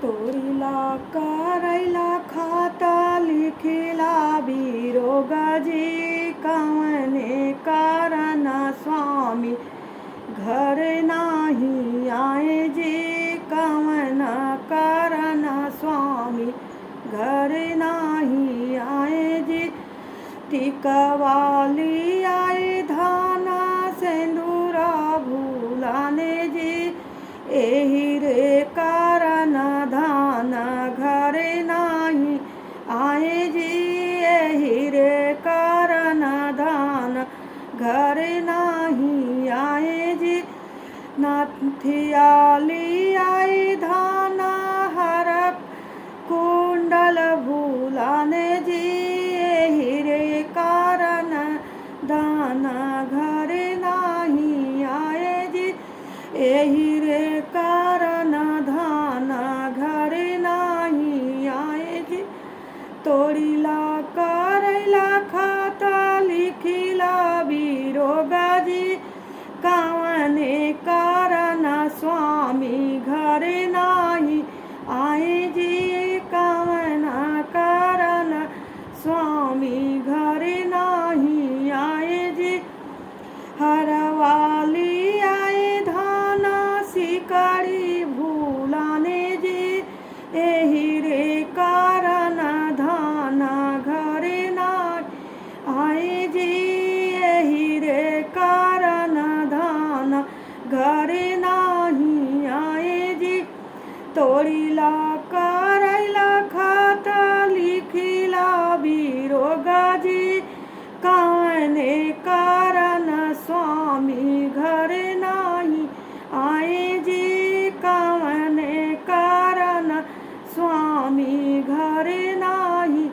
तोरिला करैला खाता लिखिला बिरोगजी कवने कारण स्वामी घर नाही आए जी कवन कारण स्वामी घर नाही आए जी टिकवाली आए धाना सिंदूरा भूलाने जी एही रे कारण धान घरे नाही आए जी एही रे कारण धान घरे नाही आए जी नाथियाली आई धाना हरक कुंडल भूलाने जी एही रे कारण दाना घरे नाही आए जी एही रे कारण धाना घरे नाही आए जी तोड़िला करैला खाता लिखिला बिरोगजी कवने कारण स्वामी घरे नाही आए जी कवन कारण स्वामी घरे नाही आए जी हरवाली आए धाना सिकड़ी भूलाने जी एही रे कारण धाना घरे नाही आए जी एही रे कारण धाना घरे नाही आए जी तोड़िला करैला खाता लिखिला बिरोगजी कवने कारण स्वामी घरे नाही आए जी कवने कारण स्वामी घरे नाही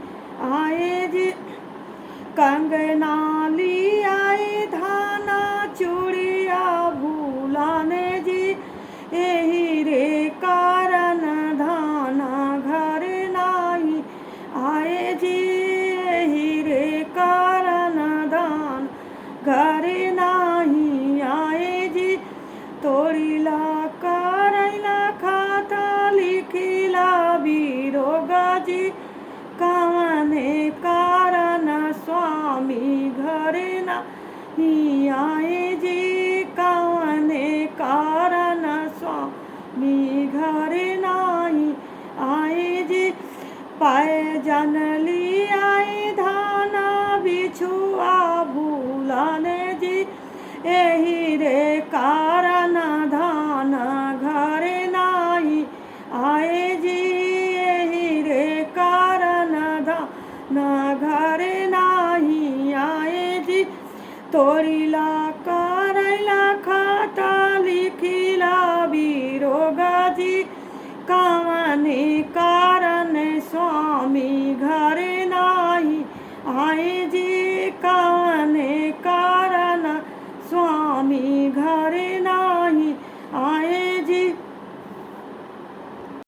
आए जी कंगनाली आए धाना चूड़िया भूलाने जी एही रे कारण धाना घरे नाही आए जी एही रे कारण धान घरे नाही आए जी तोड़िला करैला खाता लिखिला बिरोगजी कवने कारण स्वामी घरे नाही आए जी कवने कारण स्वामी घरे नाही आए जी पाए जनली आए धाना बिछुआ भूलाने जी एही रे कारण धाना घरे नाही आए जी एही रे कारण धाना घरे नाही आए जी तोड़िला करैला खाता लिखिला बिरोगजी कवने कारण स्वामी घरे नाही आए जी कवने कारण स्वामी घरे